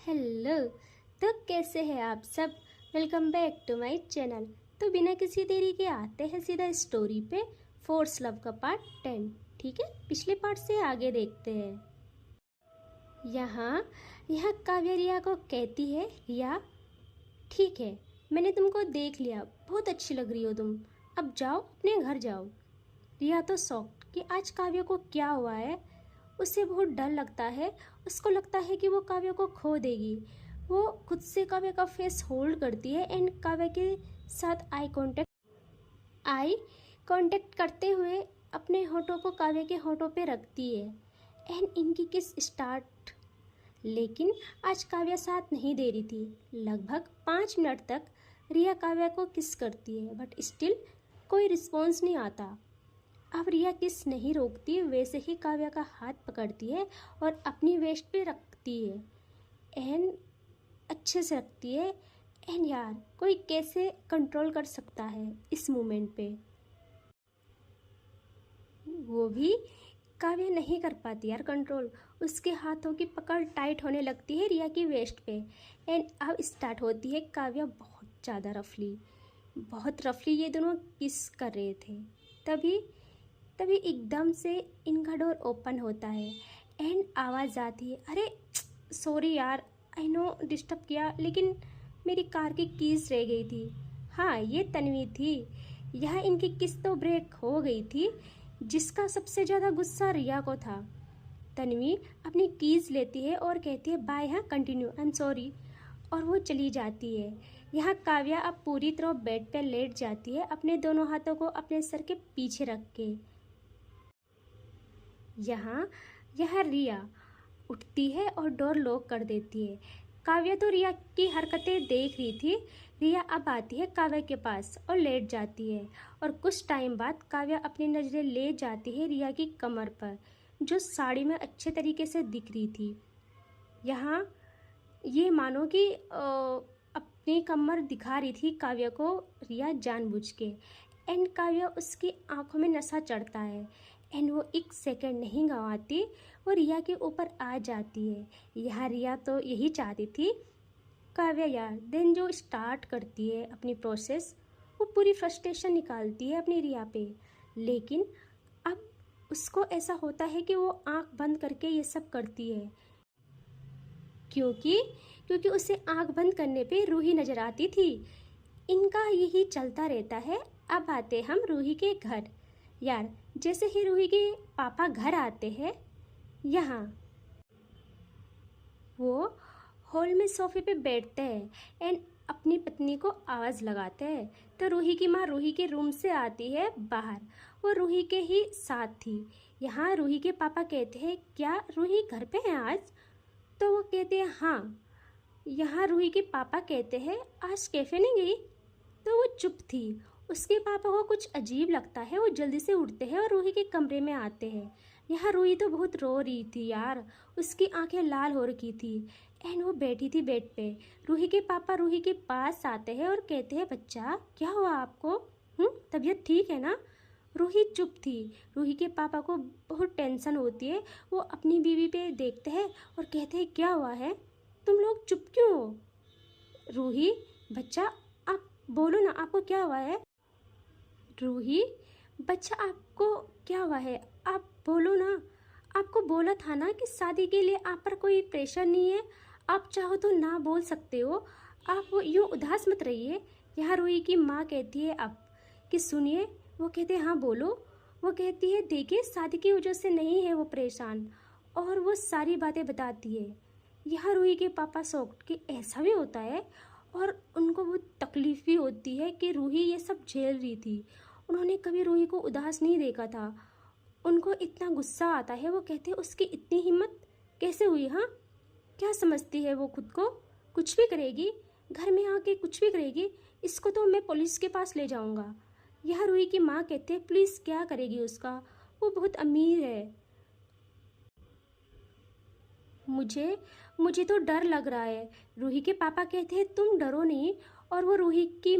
Hello. तो कैसे हैं आप सब। Welcome back to my channel. तो बिना किसी देरी के आते हैं सीधा स्टोरी पे। फोर्स लव का पार्ट 10। ठीक है, पिछले पार्ट से आगे देखते हैं। यहाँ यहाँ काव्या रिया को कहती है, रिया ठीक है, मैंने तुमको देख लिया, बहुत अच्छी लग रही हो तुम, अब जाओ अपने घर जाओ। रिया तो शॉक्ड कि आज काव्या को क्या हुआ है। उसे बहुत डर लगता है। उसको लगता है कि वो काव्या को खो देगी। वो खुद से काव्या का फेस होल्ड करती है एंड काव्या के साथ आई कांटेक्ट करते हुए अपने होठों को काव्या के होठों पे रखती है एंड इनकी किस स्टार्ट। लेकिन आज काव्या साथ नहीं दे रही थी। लगभग 5 मिनट तक रिया काव्या को किस करती है बट स्टिल कोई रिस्पॉन्स नहीं आता। अब रिया किस नहीं रोकती, वैसे ही काव्या का हाथ पकड़ती है और अपनी वेस्ट पे रखती है एंड अच्छे से रखती है। एंड यार कोई कैसे कंट्रोल कर सकता है इस मोमेंट पे। वो भी काव्या नहीं कर पाती यार कंट्रोल। उसके हाथों की पकड़ टाइट होने लगती है रिया की वेस्ट पे एंड अब स्टार्ट होती है काव्या बहुत ज़्यादा रफली ये दोनों किस कर रहे थे। तभी तभी एकदम से इनका डोर ओपन होता है एंड आवाज़ आती है, अरे सॉरी यार, आई नो डिस्टर्ब किया, लेकिन मेरी कार की कीज़ रह गई थी। हाँ, ये तन्वी थी। यह इनकी किस्त तो ब्रेक हो गई थी, जिसका सबसे ज़्यादा गुस्सा रिया को था। तन्वी अपनी कीज़ लेती है और कहती है, बाय, हाँ कंटिन्यू, आई एम सॉरी, और वो चली जाती है। यहाँ काव्या अब पूरी तरह बेड पर लेट जाती है, अपने दोनों हाथों को अपने सर के पीछे रख के। यहाँ यह रिया उठती है और डोर लॉक कर देती है। काव्या तो रिया की हरकतें देख रही थी। रिया अब आती है काव्या के पास और लेट जाती है और कुछ टाइम बाद काव्या अपनी नज़रें ले जाती है रिया की कमर पर, जो साड़ी में अच्छे तरीके से दिख रही थी। यहाँ ये मानो कि अपनी कमर दिखा रही थी काव्या को रिया जानबूझ के। एंड काव्या उसकी आंखों में नशा चढ़ता है एंड वो एक सेकंड नहीं गंवाती, वो रिया के ऊपर आ जाती है। यह रिया तो यही चाहती थी। काव्या यार देन जो स्टार्ट करती है अपनी प्रोसेस, वो पूरी फ्रस्ट्रेशन निकालती है अपनी रिया पे। लेकिन अब उसको ऐसा होता है कि वो आंख बंद करके ये सब करती है, क्योंकि क्योंकि उसे आंख बंद करने पे रूही नजर आती थी। इनका यही चलता रहता है। अब आते हम रूही के घर। यार जैसे ही रूही के पापा घर आते हैं, यहाँ वो हॉल में सोफे पे बैठते हैं एंड अपनी पत्नी को आवाज़ लगाते हैं। तो रूही की माँ रूही के रूम से आती है बाहर। वो रूही के ही साथ थी। यहाँ रूही के पापा कहते हैं, क्या रूही घर पे है आज? तो वो कहते हैं हाँ। यहाँ रूही के पापा कहते हैं, आज कैफ़े नहीं गई? तो वो चुप थी। उसके पापा को कुछ अजीब लगता है। वो जल्दी से उठते हैं और रूही के कमरे में आते हैं। यहाँ रूही तो बहुत रो रही थी यार, उसकी आंखें लाल हो रखी थी एंड वो बैठी थी बेड पे। रूही के पापा रूही के पास आते हैं और कहते हैं, बच्चा क्या हुआ आपको? तबीयत ठीक है ना? रूही चुप थी। रूही के पापा को बहुत टेंशन होती है। वो अपनी बीवी पे देखते हैं और कहते हैं, क्या हुआ है, तुम लोग चुप क्यों हो? रूही बच्चा आप बोलो ना, आपको क्या हुआ है? रूही बच्चा आपको क्या हुआ है, आप बोलो ना। आपको बोला था ना कि शादी के लिए आप पर कोई प्रेशर नहीं है, आप चाहो तो ना बोल सकते हो। आप यूँ उदास मत रहिए। यहाँ रूही की माँ कहती है अब कि सुनिए। वो कहते हैं हाँ बोलो। वो कहती है, देखिए शादी की वजह से नहीं है वो परेशान, और वो सारी बातें बताती है। यहाँ रूही के पापा शॉक्ड कि ऐसा भी होता है, और उनको बहुत तकलीफ़ भी होती है कि रूही ये सब झेल रही थी। उन्होंने कभी रूही को उदास नहीं देखा था। उनको इतना गुस्सा आता है। वो कहते हैं, उसकी इतनी हिम्मत कैसे हुई? हाँ, क्या समझती है वो खुद को? कुछ भी करेगी, घर में आके कुछ भी करेगी। इसको तो मैं पुलिस के पास ले जाऊंगा। यह रूही की माँ कहते हैं, प्लीज़ क्या करेगी उसका, वो बहुत अमीर है। मुझे मुझे तो डर लग रहा है। रूही के पापा कहते हैं, तुम डरो नहीं। और वो रूही की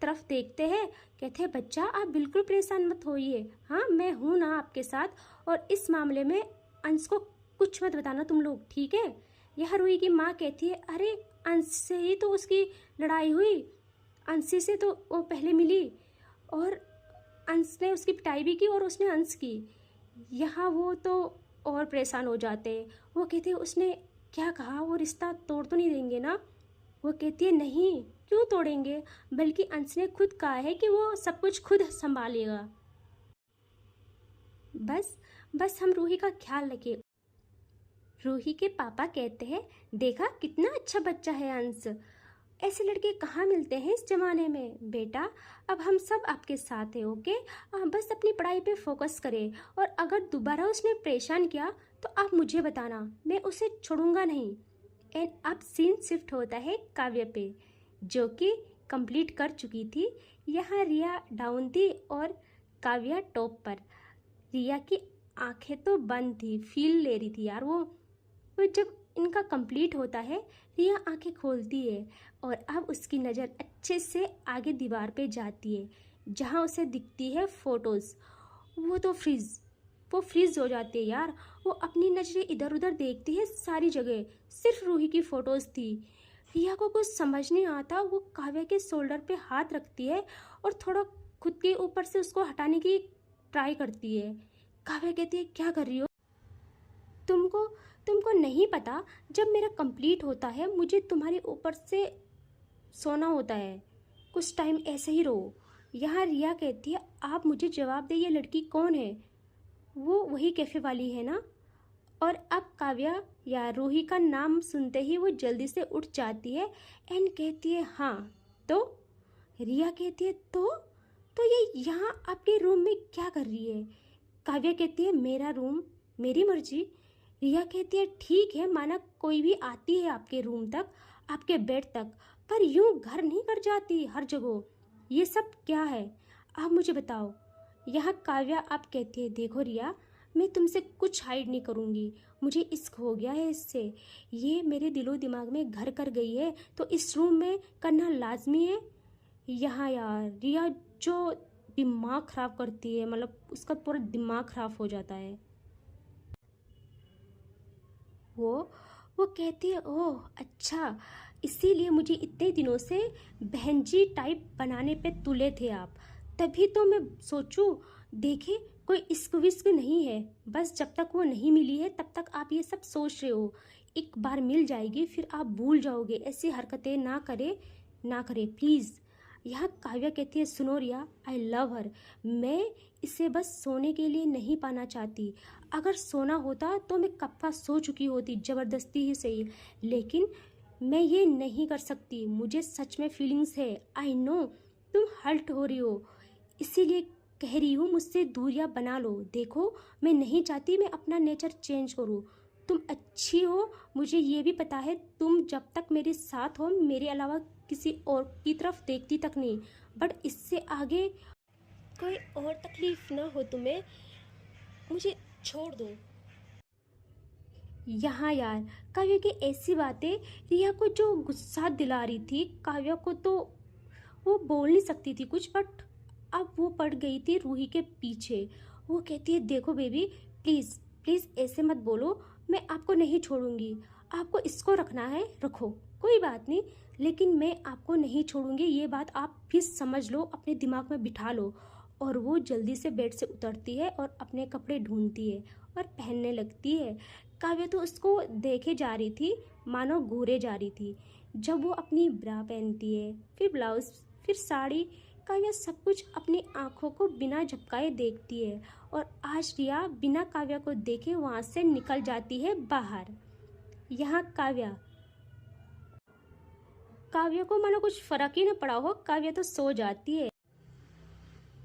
तरफ देखते हैं, कहते हैं, बच्चा आप बिल्कुल परेशान मत होइए, हाँ मैं हूँ ना आपके साथ, और इस मामले में अंश को कुछ मत बताना तुम लोग, ठीक है? यह रूही की माँ कहती है, अरे अंश से ही तो उसकी लड़ाई हुई, अंशी से तो वो पहले मिली और अंश ने उसकी पिटाई भी की और उसने अंश की। यहाँ वो तो और परेशान हो जाते हैं। वो कहते हैं उसने क्या कहा, वो रिश्ता तोड़ तो नहीं देंगे ना। वो कहती है नहीं, क्यों तोड़ेंगे, बल्कि अंश ने खुद कहा है कि वो सब कुछ खुद संभालेगा। बस बस हम रूही का ख्याल रखें। रूही के पापा कहते हैं, देखा कितना अच्छा बच्चा है अंश, ऐसे लड़के कहाँ मिलते हैं इस जमाने में। बेटा अब हम सब आपके साथ हैं, ओके। बस अपनी पढ़ाई पे फोकस करें और अगर दोबारा उसने परेशान किया तो आप मुझे बताना, मैं उसे छोड़ूंगा नहीं। एंड अब सीन शिफ्ट होता है काव्य पे, जो कि कंप्लीट कर चुकी थी। यहाँ रिया डाउन थी और काव्या टॉप पर। रिया की आंखें तो बंद थी, फील ले रही थी यार वो जब इनका कंप्लीट होता है रिया आंखें खोलती है और अब उसकी नज़र अच्छे से आगे दीवार पे जाती है जहाँ उसे दिखती है फोटोज़। वो फ्रीज हो जाती है यार। वो अपनी नज़रें इधर उधर देखती है सारी जगह, सिर्फ रूही की फ़ोटोज़ थी। रिया को कुछ समझ नहीं आता। वो काव्या के शोल्डर पे हाथ रखती है और थोड़ा खुद के ऊपर से उसको हटाने की ट्राई करती है। काव्या कहती है, क्या कर रही हो, तुमको तुमको नहीं पता, जब मेरा कंप्लीट होता है मुझे तुम्हारे ऊपर से सोना होता है, कुछ टाइम ऐसे ही रहो। यहाँ रिया कहती है, आप मुझे जवाब दे, ये लड़की कौन है। वो वही कैफ़े वाली है ना। और अब काव्या या रूही का नाम सुनते ही वो जल्दी से उठ जाती है एंड कहती है, हाँ तो। रिया कहती है, तो ये यहाँ आपके रूम में क्या कर रही है। काव्या कहती है, मेरा रूम मेरी मर्जी। रिया कहती है, ठीक है, माना कोई भी आती है आपके रूम तक, आपके बेड तक, पर यूं घर नहीं कर जाती हर जगह। ये सब क्या है, आप मुझे बताओ। यहाँ काव्या आप कहती है, देखो रिया, मैं तुमसे कुछ हाइड नहीं करूँगी, मुझे इश्क हो गया है इससे, ये मेरे दिलो दिमाग में घर कर गई है, तो इस रूम में करना लाजमी है। यहाँ यार रिया जो दिमाग ख़राब करती है, मतलब उसका पूरा दिमाग ख़राब हो जाता है। वो कहती है, ओह अच्छा, इसीलिए मुझे इतने दिनों से बहन जी टाइप बनाने पे तुले थे आप, तभी तो मैं सोचूं, देखे कोई इश्क विश्क नहीं है, बस जब तक वो नहीं मिली है तब तक आप ये सब सोच रहे हो, एक बार मिल जाएगी फिर आप भूल जाओगे। ऐसी हरकतें ना करे प्लीज़। यहाँ काव्या कहती है, सुनो रिया, आई लव हर, मैं इसे बस सोने के लिए नहीं पाना चाहती, अगर सोना होता तो मैं कब का सो चुकी होती, ज़बरदस्ती ही सही, लेकिन मैं ये नहीं कर सकती, मुझे सच में फीलिंग्स है। आई नो तुम हर्ट हो रही हो, इसीलिए कह रही हूँ मुझसे दूरियां बना लो। देखो मैं नहीं चाहती मैं अपना नेचर चेंज करूँ, तुम अच्छी हो मुझे ये भी पता है, तुम जब तक मेरे साथ हो मेरे अलावा किसी और की तरफ देखती तक नहीं, बट इससे आगे कोई और तकलीफ ना हो तुम्हें, मुझे छोड़ दो। यहाँ यार काव्या की ऐसी बातें रिया को जो गुस्सा दिला रही थी, काव्या को तो वो बोल नहीं सकती थी कुछ, बट अब वो पड़ गई थी रूही के पीछे। वो कहती है, देखो बेबी, प्लीज़ प्लीज़ ऐसे मत बोलो, मैं आपको नहीं छोड़ूंगी, आपको इसको रखना है रखो, कोई बात नहीं, लेकिन मैं आपको नहीं छोड़ूंगी, ये बात आप भी समझ लो, अपने दिमाग में बिठा लो। और वो जल्दी से बेड से उतरती है और अपने कपड़े ढूंढती है और पहनने लगती है। काव्या तो उसको देखे जा रही थी, मानो घूरे जा रही थी। जब वो अपनी ब्रा पहनती है, फिर ब्लाउज, फिर साड़ी, काव्या सब कुछ अपनी आंखों को बिना झपकाए देखती है। और आज रिया बिना काव्या को देखे वहाँ से निकल जाती है बाहर। यहाँ काव्या को मानो कुछ फर्क ही न पड़ा हो, काव्या तो सो जाती है।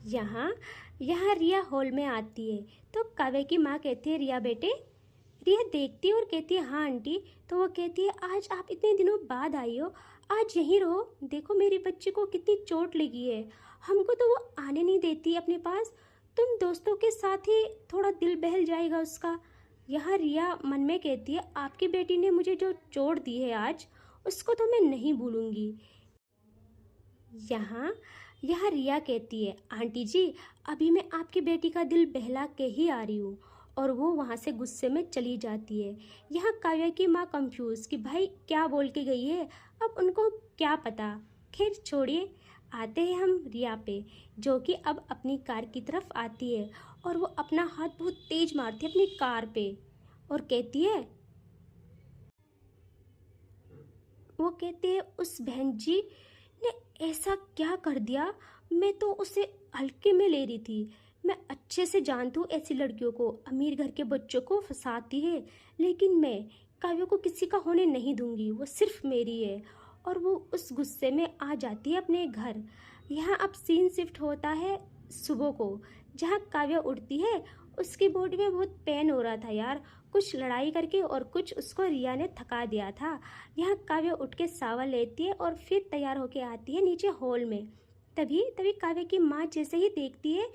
यहाँ यहाँ रिया हॉल में आती है तो काव्या की माँ कहती है, रिया बेटे। रिया देखती है और कहती है, हाँ आंटी। तो वो कहती है, आज आप इतने दिनों बाद आई हो, आज यहीं रहो, देखो मेरी बच्ची को कितनी चोट लगी है, हमको तो वो आने नहीं देती अपने पास, तुम दोस्तों के साथ ही थोड़ा दिल बहल जाएगा उसका। यहाँ रिया मन में कहती है, आपकी बेटी ने मुझे जो चोट दी है आज, उसको तो मैं नहीं भूलूंगी। यहाँ यहाँ रिया कहती है, आंटी जी अभी मैं आपकी बेटी का दिल बहला के ही आ रही हूँ, और वो वहाँ से गुस्से में चली जाती है। यहाँ काव्या की माँ कंफ्यूज कि भाई क्या बोल के गई है, अब उनको क्या पता। खैर छोड़िए, आते हैं हम रिया पे, जो कि अब अपनी कार की तरफ आती है और वो अपना हाथ बहुत तेज मारती है अपनी कार पे और कहती है उस बहन जी ने ऐसा क्या कर दिया, मैं तो उसे हल्के में ले रही थी। मैं अच्छे से जानती हूँ ऐसी लड़कियों को, अमीर घर के बच्चों को फंसाती है, लेकिन मैं काव्य को किसी का होने नहीं दूंगी, वो सिर्फ मेरी है। और वो उस गुस्से में आ जाती है अपने घर। यहाँ अब सीन शिफ्ट होता है सुबह को, जहाँ काव्य उठती है। उसकी बॉडी में बहुत पेन हो रहा था यार, कुछ लड़ाई करके और कुछ उसको रिया ने थका दिया था। यहाँ काव्य उठ के सावर लेती है और फिर तैयार होके आती है नीचे हॉल में। तभी तभी काव्य की माँ जैसे ही देखती है,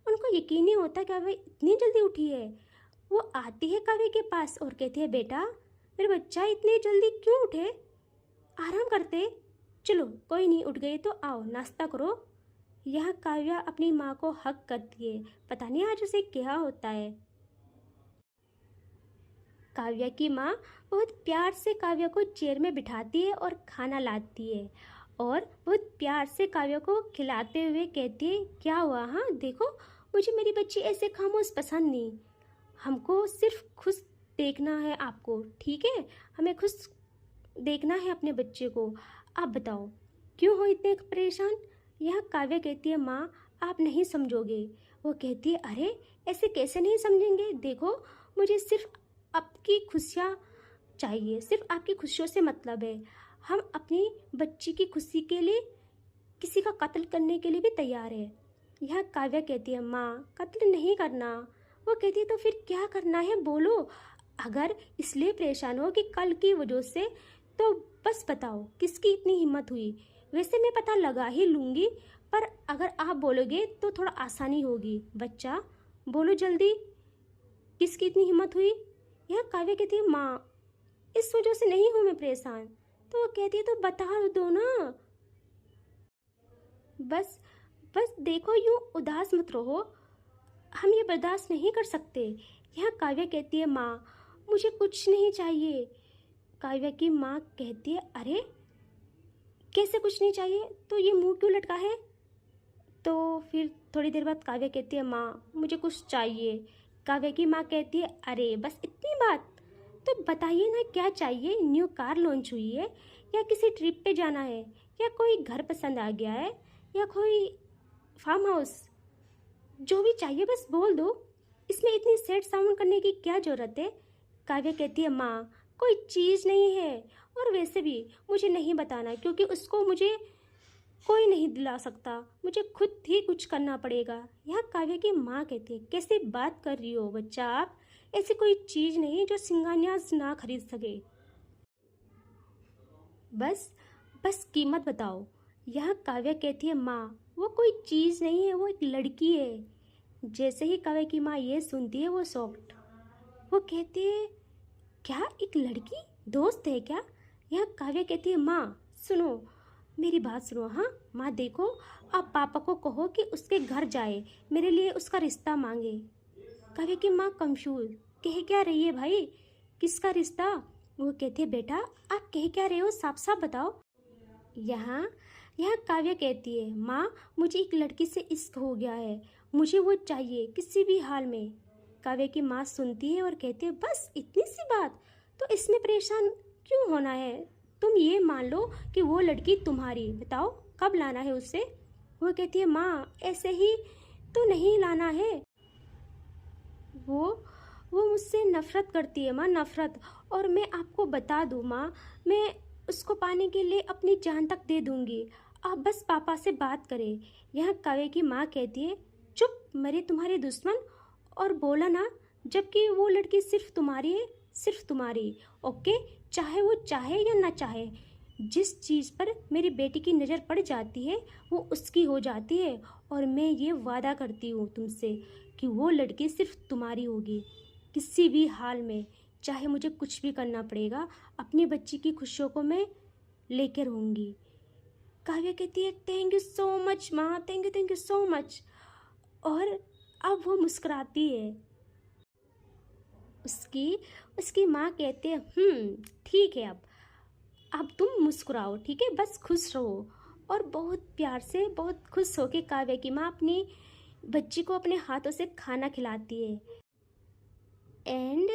उनको यकीन नहीं होता काव्य इतनी जल्दी उठी है। वो आती है काव्य के पास और कहती है बेटा मेरे बच्चा इतनी जल्दी क्यों उठे, आराम करते। चलो कोई नहीं, उठ गए तो आओ नाश्ता करो। यह काव्या अपनी माँ को हक करती है, पता नहीं आज उसे क्या होता है। काव्या की माँ बहुत प्यार से काव्या को चेयर में बिठाती है और खाना लाती है और बहुत प्यार से काव्या को खिलाते हुए कहती है क्या हुआ, हाँ देखो मुझे मेरी बच्ची ऐसे खामोश पसंद नहीं, हमको सिर्फ खुश देखना है आपको, ठीक है, हमें खुश देखना है अपने बच्चे को। आप बताओ क्यों हो इतने परेशान। यह काव्या कहती है माँ आप नहीं समझोगे। वो कहती है अरे ऐसे कैसे नहीं समझेंगे, देखो मुझे सिर्फ आपकी खुशियाँ चाहिए, सिर्फ आपकी खुशियों से मतलब है। हम अपनी बच्ची की खुशी के लिए किसी का कत्ल करने के लिए भी तैयार है। यह काव्या कहती है माँ कत्ल नहीं करना। वो कहती है तो फिर क्या करना है बोलो, अगर इसलिए परेशान हो कि कल की वजह से, तो बस बताओ किसकी इतनी हिम्मत हुई। वैसे मैं पता लगा ही लूँगी, पर अगर आप बोलोगे तो थोड़ा आसानी होगी। बच्चा बोलो जल्दी, किसकी इतनी हिम्मत हुई। यह काव्य कहती है माँ इस वजह से नहीं हूँ मैं परेशान। तो वो कहती है तो बता दो ना, बस बस देखो यूँ उदास मत रहो, हम ये बर्दाश्त नहीं कर सकते। यह काव्या कहती है माँ मुझे कुछ नहीं चाहिए। काव्या की माँ कहती है अरे कैसे कुछ नहीं चाहिए, तो ये मुंह क्यों लटका है। तो फिर थोड़ी देर बाद काव्या कहती है माँ मुझे कुछ चाहिए। काव्या की माँ कहती है अरे बस इतनी बात, तो बताइए ना क्या चाहिए। न्यू कार लॉन्च हुई है, या किसी ट्रिप पे जाना है, या कोई घर पसंद आ गया है, या कोई फार्म हाउस, जो भी चाहिए बस बोल दो, इसमें इतनी सैड साउंड करने की क्या ज़रूरत है। काव्या कहती है माँ कोई चीज़ नहीं है, और वैसे भी मुझे नहीं बताना क्योंकि उसको मुझे कोई नहीं दिला सकता, मुझे खुद ही कुछ करना पड़ेगा। यह काव्या की माँ कहती है कैसी बात कर रही हो बच्चा आप, ऐसी कोई चीज़ नहीं जो सिंगानियाज ना खरीद सके, बस बस कीमत बताओ। यह काव्या कहती है माँ वो कोई चीज़ नहीं है, वो एक लड़की है। जैसे ही काव्या की माँ ये सुनती है वो शॉक्ड। वो कहती है क्या एक लड़की दोस्त है क्या। यह काव्या कहती है माँ सुनो मेरी बात सुनो, हाँ माँ देखो आप पापा को कहो कि उसके घर जाए, मेरे लिए उसका रिश्ता मांगे। काव्या की माँ कंफ्यूज कह क्या रही है भाई, किसका रिश्ता। वो कहती है बेटा आप कह क्या रहे हो, साफ साफ बताओ। यहाँ यहाँ काव्या कहती है माँ मुझे एक लड़की से इश्क हो गया है, मुझे वो चाहिए किसी भी हाल में। काव्या की माँ सुनती है और कहती है बस इतनी सी बात, तो इसमें परेशान क्यों होना है, तुम ये मान लो कि वो लड़की तुम्हारी, बताओ कब लाना है उसे। वो कहती है माँ ऐसे ही तो नहीं लाना है, वो वो मुझसे नफ़रत करती है माँ, नफ़रत। और मैं आपको बता दूँ माँ, मैं उसको पाने के लिए अपनी जान तक दे दूँगी, आप बस पापा से बात करें। यह काव्या की माँ कहती है चुप मरे तुम्हारे दुश्मन, और बोला ना जबकि वो लड़की सिर्फ तुम्हारी है, सिर्फ तुम्हारी। ओके, चाहे वो चाहे या ना चाहे, जिस चीज़ पर मेरी बेटी की नज़र पड़ जाती है वो उसकी हो जाती है। और मैं ये वादा करती हूँ तुमसे कि वो लड़की सिर्फ तुम्हारी होगी, किसी भी हाल में, चाहे मुझे कुछ भी करना पड़ेगा, अपनी बच्ची की खुशियों को मैं लेकर रहूँगी। काव्या कहती है थैंक यू सो मच माँ, थैंक यू सो मच। और अब वो मुस्कुराती है। उसकी उसकी माँ कहती है ठीक है, अब तुम मुस्कुराओ, ठीक है, बस खुश रहो। और बहुत प्यार से, बहुत खुश होके काव्या की माँ अपनी बच्ची को अपने हाथों से खाना खिलाती है। एंड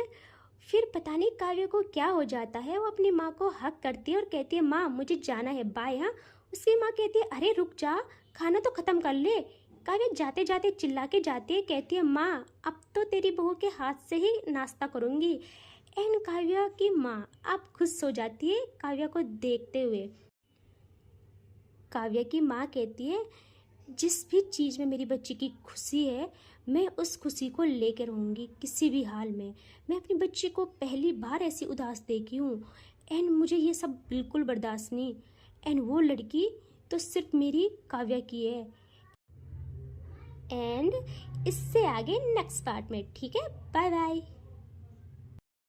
फिर पता नहीं काव्या को क्या हो जाता है, वो अपनी माँ को हक करती है और कहती है माँ मुझे जाना है, बाय। हाँ, उसकी माँ कहती है अरे रुक जा, खाना तो ख़त्म कर ले। काव्या जाते जाते चिल्ला के जाती है, कहती है माँ अब तो तेरी बहू के हाथ से ही नाश्ता करूँगी। एंड काव्या की माँ अब खुश हो जाती है काव्या को देखते हुए। काव्या की माँ कहती है जिस भी चीज़ में मेरी बच्ची की खुशी है, मैं उस खुशी को लेकर रहूँगी किसी भी हाल में। मैं अपनी बच्ची को पहली बार ऐसी उदास देखी हूँ, एंड मुझे ये सब बिल्कुल बर्दाश्त नहीं। एंड वो लड़की तो सिर्फ मेरी काव्या की है। एंड इससे आगे नेक्स्ट पार्ट में, ठीक है, बाय बाय।